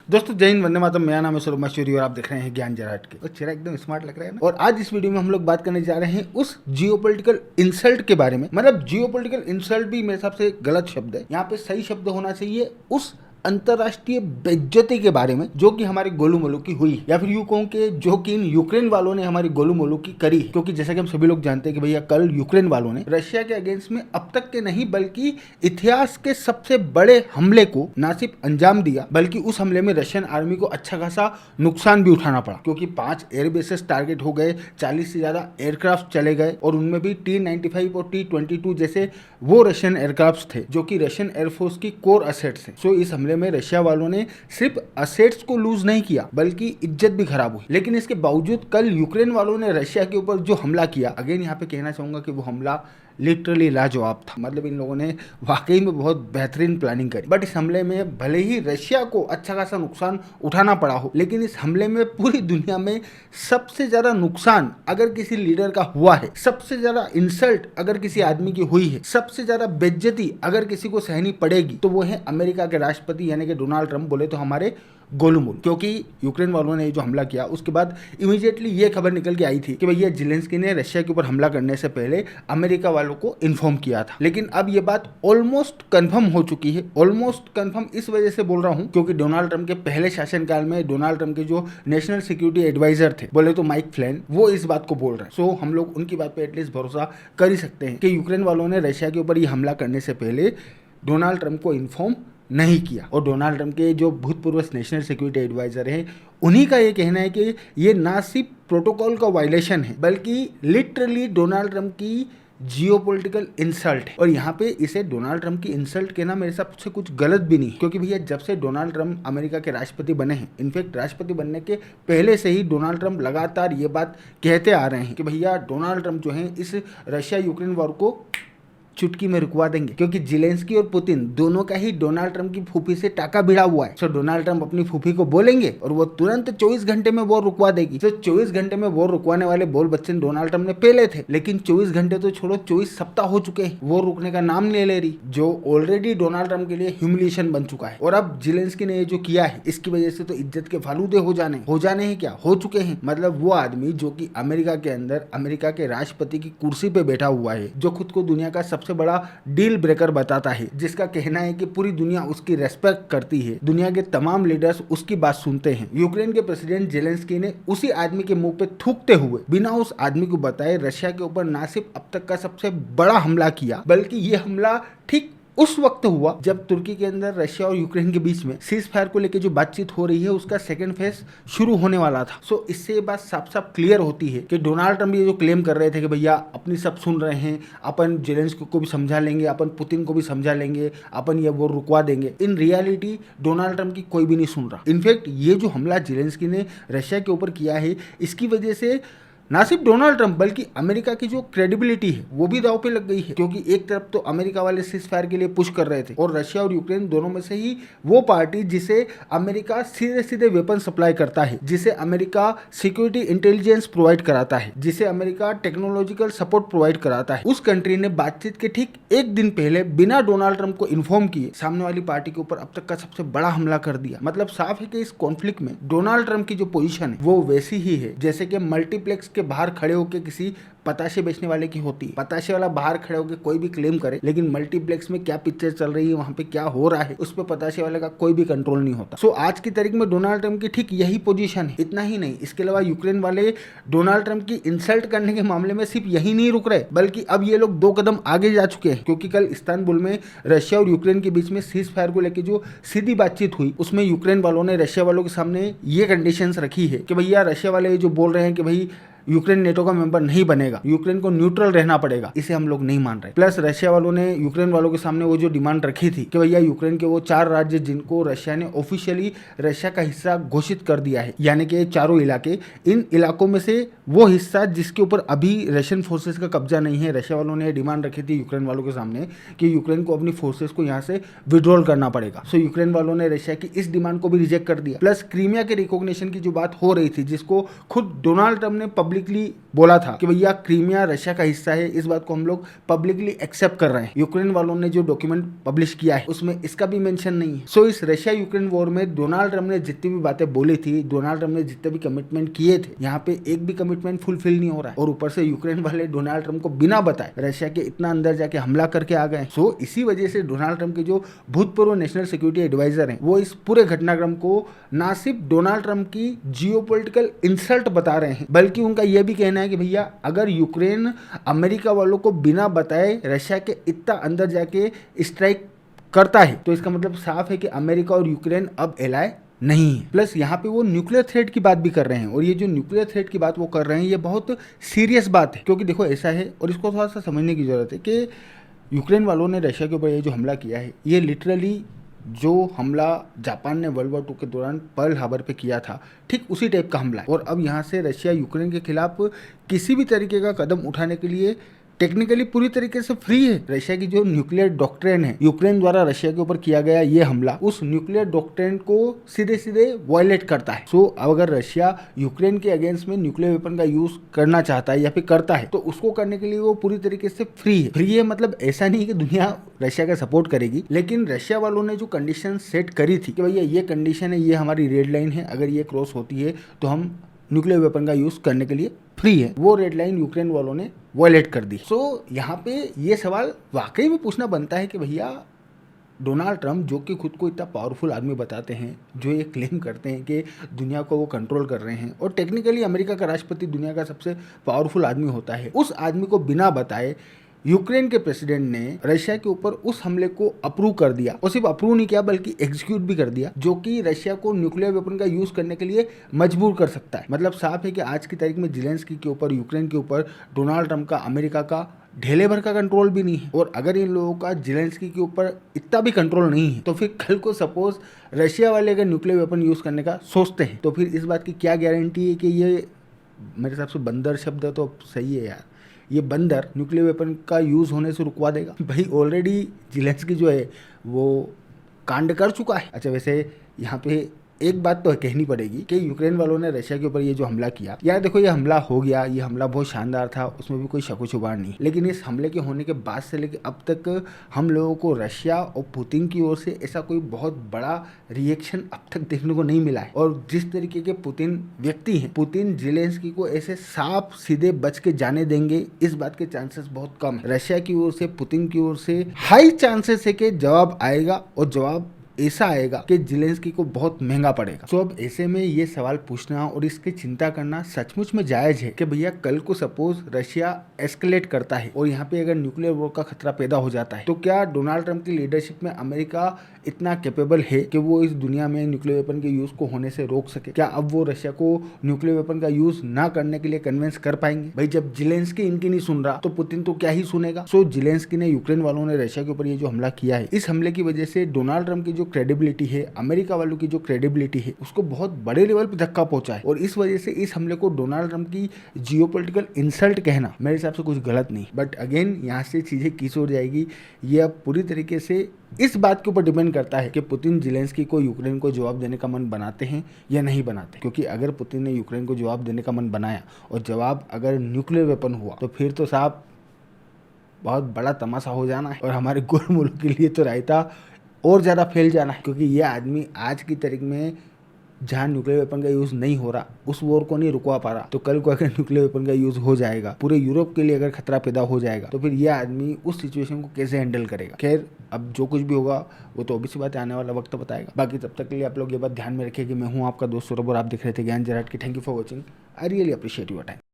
दोस्तों जय हिंद, वंदे मातरम। मेरा नाम है सौरभ माशूरी और आप देख रहे हैं ज्ञान जरा हट के। और चेहरा एकदम स्मार्ट लग रहा है ना। और आज इस वीडियो में हम लोग बात करने जा रहे हैं उस जियोपॉलिटिकल इंसल्ट के बारे में। मतलब जियोपॉलिटिकल इंसल्ट भी मेरे हिसाब से गलत शब्द है, यहाँ पे सही शब्द होना चाहिए उस अंतरराष्ट्रीय बेइज्जती के बारे में जो कि हमारे गोलू मोलू की हुई, या फिर यूं कहूं कि जो कि इन यूक्रेन वालों ने हमारी गोलू मोलू की करी। क्योंकि जैसा कि हम सभी लोग जानते हैं कि भैया कल यूक्रेन वालों ने रशिया के अगेंस्ट में अब तक के नहीं बल्कि इतिहास के सबसे बड़े हमले को ना सिर्फ अंजाम दिया, बल्कि उस हमले में रशियन आर्मी को अच्छा खासा नुकसान भी उठाना पड़ा। क्योंकि 5 एयरबेसेस टारगेट हो गए, 40 से ज्यादा एयरक्राफ्ट चले गए और उनमें भी T-95 और T-22 जैसे वो रशियन एयरक्राफ्ट थे जो कि रशियन एयरफोर्स की कोर असेट्स हैं। सो इस हमले में रशिया वालों ने सिर्फ असेट्स को लूज नहीं किया बल्कि इज्जत भी खराब हुई। लेकिन इसके बावजूद कल यूक्रेन वालों ने रशिया के ऊपर जो हमला किया, अगेन यहाँ पे कहना चाहूंगा कि वो हमला लिटरली लाजवाब था। मतलब इन लोगों ने वाकई में बहुत बेहतरीन प्लानिंग करी। बट इस हमले में भले ही रशिया को अच्छा खासा नुकसान उठाना पड़ा हो, लेकिन इस हमले में पूरी दुनिया में सबसे ज्यादा नुकसान अगर किसी लीडर का हुआ है, सबसे ज्यादा इंसल्ट अगर किसी आदमी की हुई है, सबसे ज्यादा बेइज्जती अगर किसी को सहनी पड़ेगी तो वो है अमेरिका के राष्ट्रपति यानी कि डोनाल्ड ट्रंप, बोले तो हमारे गोलू मोलू। क्योंकि यूक्रेन वालों ने जो हमला किया उसके बाद इमीडिएटली ये खबर निकल के आई थी कि भैया जेलेंस्की ने रशिया के ऊपर हमला करने से पहले अमेरिका वालों को इन्फॉर्म किया था। लेकिन अब ये बात ऑलमोस्ट कंफर्म हो चुकी है। ऑलमोस्ट कंफर्म इस वजह से बोल रहा हूं क्योंकि डोनाल्ड ट्रंप के पहले शासनकाल में डोनाल्ड ट्रंप के जो नेशनल सिक्योरिटी एडवाइजर थे, बोले तो माइक फ्लैन, वो इस बात को बोल रहे हैं। सो हम लोग उनकी बात पे एटलीस्ट भरोसा कर ही सकते हैं कि यूक्रेन वालों ने रशिया के ऊपर ये हमला करने से पहले डोनाल्ड ट्रंप को इन्फॉर्म नहीं किया। और डोनाल्ड ट्रंप के जो भूतपूर्व नेशनल सिक्योरिटी एडवाइजर हैं, उन्हीं का ये कहना है कि ये ना सिर्फ प्रोटोकॉल का वायलेशन है बल्कि लिटरली डोनाल्ड ट्रंप की जियोपॉलिटिकल इंसल्ट है। और यहाँ पे इसे डोनाल्ड ट्रंप की इंसल्ट कहना मेरे हिसाब से कुछ गलत भी नहीं, क्योंकि भैया जब से डोनाल्ड ट्रंप अमेरिका के राष्ट्रपति बने हैं, इनफैक्ट राष्ट्रपति बनने के पहले से ही डोनाल्ड ट्रंप लगातार ये बात कहते आ रहे हैं कि भैया डोनाल्ड ट्रंप जो है इस रशिया यूक्रेन वॉर को चुटकी में रुकवा देंगे। क्योंकि जेलेंस्की और पुतिन दोनों का ही डोनाल्ड ट्रंप की फूफी से टाका भिड़ा हुआ है। सो डोनाल्ड ट्रंप अपनी फूफी को बोलेंगे और वो तुरंत 24 घंटे में वॉर रुकवा देगी। तो 24 घंटे में वॉर रुकवाने वाले बोल बच्चे डोनाल्ड ट्रंप ने पहले थे, लेकिन 24 घंटे तो छोड़ो, 24 सप्ताह हो चुके हैं, वॉर रुकने का नाम नहीं ले रही, जो ऑलरेडी डोनाल्ड ट्रंप के लिए ह्यूमिलिएशन बन चुका है। और अब जेलेंस्की ने ये जो किया है इसकी वजह से तो इज्जत के फालूदे हो जाने ही क्या हो चुके हैं। मतलब वो आदमी जो कि अमेरिका के अंदर अमेरिका के राष्ट्रपति की कुर्सी पे बैठा हुआ है, जो खुद को दुनिया का सबसे बड़ा डील ब्रेकर बताता है, जिसका कहना है कि पूरी दुनिया उसकी रेस्पेक्ट करती है, दुनिया के तमाम लीडर्स उसकी बात सुनते हैं। यूक्रेन के प्रेसिडेंट जेलेंस्की ने उसी आदमी के मुंह पे थूकते हुए बिना उस आदमी को बताए रशिया के ऊपर ना सिर्फ अब तक का सबसे बड़ा हमला किया, बल्कि ये हमला ठीक उस वक्त हुआ जब तुर्की के अंदर रशिया और यूक्रेन के बीच में सीज फायर को लेकर जो बातचीत हो रही है उसका सेकंड फेज शुरू होने वाला था। सो इससे ये बात साफ साफ क्लियर होती है कि डोनाल्ड ट्रंप ये जो क्लेम कर रहे थे कि भैया अपनी सब सुन रहे हैं, अपन जेलेंस्की को भी समझा लेंगे, अपन पुतिन को भी समझा लेंगे, अपन ये वो रुकवा देंगे, इन रियलिटी डोनाल्ड ट्रंप की कोई भी नहीं सुन रहा। इनफैक्ट ये जो हमला जेलेंस्की ने रशिया के ऊपर किया है इसकी वजह से ना सिर्फ डोनाल्ड ट्रंप बल्कि अमेरिका की जो क्रेडिबिलिटी है वो भी दांव पे लग गई है। क्योंकि एक तरफ तो अमेरिका वाले सीज फायर के लिए पुश कर रहे थे और रशिया और यूक्रेन दोनों में से ही वो पार्टी जिसे अमेरिका सीधे सीधे वेपन सप्लाई करता है, जिसे अमेरिका सिक्योरिटी इंटेलिजेंस प्रोवाइड कराता है, जिसे अमेरिका टेक्नोलॉजिकल सपोर्ट प्रोवाइड कराता है, उस कंट्री ने बातचीत के ठीक एक दिन पहले बिना डोनाल्ड ट्रंप को इन्फॉर्म किए सामने वाली पार्टी के ऊपर अब तक का सबसे बड़ा हमला कर दिया। मतलब साफ है कि इस कॉन्फ्लिक्ट में डोनाल्ड ट्रंप की जो पोजीशन है वो वैसी ही है जैसे कि मल्टीप्लेक्स के बाहर खड़े होकर किसी पताशे बेचने वाले की होती है। पताशे वाला बाहर खड़े होकर कोई भी क्लेम करे, लेकिन मल्टीप्लेक्स में क्या पिक्चर चल रही है, वहां पे क्या हो रहा है, उस पर पताशे वाले का कोई भी कंट्रोल नहीं होता। सो आज की तारीख में डोनाल्ड ट्रंप की ठीक यही पोजीशन है। इतना ही नहीं, इसके अलावा यूक्रेन वाले डोनाल्ड ट्रंप की इंसल्ट करने के मामले में सिर्फ यही नहीं रुक रहे, बल्कि अब ये लोग 2 कदम आगे जा चुके हैं। क्योंकि कल इस्तांबुल में रशिया और यूक्रेन के बीच में सीज फायर को लेकर जो सीधी बातचीत हुई उसमें यूक्रेन वालों ने रशिया वालों के सामने ये कंडीशंस रखी है कि भैया रशिया वाले जो बोल रहे हैं कि भाई यूक्रेन नेटो का मेंबर नहीं बनेगा, यूक्रेन को न्यूट्रल रहना पड़ेगा, इसे हम लोग नहीं मान रहे। प्लस रशिया वालों ने यूक्रेन वालों के सामने वो जो डिमांड रखी थी कि भैया यूक्रेन के वो 4 राज्य जिनको रशिया ने ऑफिशियली रशिया का हिस्सा घोषित कर दिया है, यानी कि 4 इलाके, इन इलाकों में से वो हिस्सा जिसके ऊपर अभी रशियन फोर्सेस का कब्जा नहीं है, रशिया वालों ने डिमांड रखी थी यूक्रेन वालों के सामने कि यूक्रेन को अपनी फोर्सेस को यहाँ से विड्रॉल करना पड़ेगा। सो यूक्रेन वालों ने रशिया की इस डिमांड को भी रिजेक्ट कर दिया। प्लस क्रीमिया के रिकॉग्निशन की जो बात हो रही थी, जिसको खुद डोनाल्ड ट्रंप ने पब्लिक पब्लिकली बोला था कि भैया क्रीमिया रशिया का हिस्सा है, इस बात को हम लोग पब्लिकली एक्सेप्ट कर रहे हैं। यूक्रेन वालों ने जो डॉक्यूमेंट पब्लिश किया है उसमें इसका भी मेंशन नहीं है। सो इस रशिया यूक्रेन वॉर में डोनाल्ड ट्रम्प ने जितनी भी बातें बोली थी, डोनाल्ड ट्रम्प ने जितने भी कमिटमेंट किए थे, यहाँ पे एक भी कमिटमेंट फुलफिल नहीं हो रहा है। और ऊपर से यूक्रेन वाले डोनाल्ड ट्रम्प को बिना बताए रशिया के इतना अंदर जाके हमला करके आ गए। सो इसी वजह से डोनाल्ड ट्रम्प के जो भूतपूर्व नेशनल सिक्योरिटी एडवाइजर हैं, वो इस पूरे घटनाक्रम को ना सिर्फ डोनाल्ड ट्रम्प की जियोपॉलिटिकल इंसल्ट बता रहे हैं, बल्कि उनका यह भी कहना है कि भैया अगर यूक्रेन अमेरिका वालों को बिना बताए रशिया के इतना अंदर जाके स्ट्राइक करता है तो इसका मतलब साफ है कि अमेरिका और यूक्रेन अब एलाय नहीं है। प्लस यहाँ पे वो न्यूक्लियर थ्रेट की बात भी कर रहे हैं, और ये जो न्यूक्लियर थ्रेट की बात वो कर रहे हैं ये बहुत सीरियस बात है। क्योंकि देखो ऐसा है, और इसको थोड़ा सा समझने की जरूरत है कि यूक्रेन वालों ने रशिया के ऊपर ये जो हमला किया है, ये लिटरली जो हमला जापान ने वर्ल्ड वॉर 2 के दौरान पर्ल हार्बर पे किया था, ठीक उसी टाइप का हमला है। और अब यहाँ से रशिया यूक्रेन के खिलाफ किसी भी तरीके का कदम उठाने के लिए टेक्निकली पूरी तरीके से फ्री है। रशिया की जो न्यूक्लियर डॉक्ट्रिन है, यूक्रेन द्वारा रशिया के ऊपर किया गया ये हमला उस न्यूक्लियर डॉक्ट्रिन को सीधे सीधे वायलेट करता है। सो अगर रशिया यूक्रेन के अगेंस्ट में न्यूक्लियर वेपन का यूज करना चाहता है या फिर करता है तो उसको करने के लिए वो पूरी तरीके से फ्री है। फ्री है मतलब ऐसा नहीं कि दुनिया रशिया का सपोर्ट करेगी, लेकिन रशिया वालों ने जो कंडीशन सेट करी थी कि भैया ये कंडीशन है, ये हमारी रेड लाइन है, अगर ये क्रॉस होती है तो हम न्यूक्लियर वेपन का यूज करने के लिए फ्री है, वो रेड लाइन यूक्रेन वालों ने वायलेट कर दी। सो यहाँ पे ये सवाल वाकई में पूछना बनता है कि भैया डोनाल्ड ट्रम्प जो कि खुद को इतना पावरफुल आदमी बताते हैं, जो ये क्लेम करते हैं कि दुनिया को वो कंट्रोल कर रहे हैं और टेक्निकली अमेरिका का राष्ट्रपति दुनिया का सबसे पावरफुल आदमी होता है, उस आदमी को बिना बताए यूक्रेन के प्रेसिडेंट ने रशिया के ऊपर उस हमले को अप्रूव कर दिया। और सिर्फ अप्रूव नहीं किया बल्कि एग्जीक्यूट भी कर दिया, जो कि रशिया को न्यूक्लियर वेपन का यूज करने के लिए मजबूर कर सकता है। मतलब साफ है कि आज की तारीख में ज़ेलेंस्की के ऊपर, यूक्रेन के ऊपर डोनाल्ड ट्रम्प का, अमेरिका का ढेले भर का कंट्रोल भी नहीं है। और अगर इन लोगों का ज़ेलेंस्की के ऊपर इतना भी कंट्रोल नहीं है तो फिर कल को सपोज रशिया वाले अगर न्यूक्लियर वेपन यूज करने का सोचते हैं तो फिर इस बात की क्या गारंटी है कि ये, मेरे हिसाब से बंदर शब्द तो सही है यार, ये बंदर न्यूक्लियर वेपन का यूज़ होने से रुकवा देगा। भाई ऑलरेडी ज़ेलेंस्की जो है वो कांड कर चुका है। अच्छा वैसे यहाँ पे एक बात तो कहनी पड़ेगी कि यूक्रेन वालों ने रशिया के ऊपर ये जो हमला किया, यार देखो ये हमला हो गया, ये हमला बहुत शानदार था, उसमें भी कोई शक शुबा नहीं, लेकिन इस हमले के होने के बाद से लेकर अब तक हम लोगों को रशिया और पुतिन की ओर से ऐसा कोई बहुत बड़ा रिएक्शन अब तक देखने को नहीं मिला है। और जिस तरीके के पुतिन व्यक्ति हैं, पुतिन ज़ेलेंस्की को ऐसे साफ सीधे बच के जाने देंगे, इस बात के चांसेस बहुत कम है। रशिया की ओर से, पुतिन की ओर से हाई चांसेस है कि जवाब आएगा, और जवाब ऐसा आएगा कि ज़ेलेंस्की को बहुत महंगा पड़ेगा। तो अब ऐसे में ये सवाल पूछना और इसकी चिंता करना सचमुच में जायज है कि भैया कल को सपोज रशिया एस्केलेट करता है और यहाँ पे अगर न्यूक्लियर वॉर का खतरा पैदा हो जाता है तो क्या डोनाल्ड ट्रम्प की लीडरशिप में अमेरिका इतना कैपेबल है कि वो इस दुनिया में न्यूक्लियर वेपन के यूज को होने से रोक सके? क्या अब वो रशिया को न्यूक्लियर वेपन का यूज ना करने के लिए कन्विंस कर पाएंगे? भाई जब ज़ेलेंस्की इनकी नहीं सुन रहा तो पुतिन तो क्या ही सुनेगा। सो ज़ेलेंस्की ने, यूक्रेन वालों ने रशिया के ऊपर ये जो हमला किया है, इस हमले की वजह से डोनाल्ड ट्रम्प की जो क्रेडिबिलिटी है, अमेरिका वालों की जो क्रेडिबिलिटी है, उसको बहुत बड़े लेवल पे धक्का पहुंचा है। और इस वजह से इस हमले को डोनाल्ड ट्रम्प की जियोपॉलिटिकल इंसल्ट कहना मेरे हिसाब से कुछ गलत नहीं। बट अगेन यहाँ से चीजें किस हो जाएगी, ये अब पूरी तरीके से इस बात के ऊपर डिपेंड करता है कि पुतिन ज़ेलेंस्की को यूक्रेन को जवाब देने का मन बनाते हैं या नहीं बनाते। क्योंकि अगर पुतिन ने यूक्रेन को जवाब देने का मन बनाया और जवाब अगर न्यूक्लियर वेपन हुआ तो फिर तो साहब बहुत बड़ा तमाशा हो जाना है और हमारे गोल मुल्क के लिए तो रायता और ज़्यादा फैल जाना है। क्योंकि ये आदमी आज की तारीख में जहाँ न्यूक्लियर वेपन का यूज़ नहीं हो रहा, उस वॉर को नहीं रुकवा पा रहा, तो कल को अगर न्यूक्लियर वेपन का यूज़ हो जाएगा, पूरे यूरोप के लिए अगर खतरा पैदा हो जाएगा, तो फिर ये आदमी उस सिचुएशन को कैसे हैंडल करेगा। खैर अब जो कुछ भी होगा वो तो ऑब्वियस बात है, आने वाला वक्त बताएगा। बाकी तब तक के लिए आप लोग ये बात ध्यान में रखिए कि मैं हूँ आपका दोस्त सौरभ और आप देख रहे थे ज्ञान जराट की। Thank you for watching, I really appreciate your time.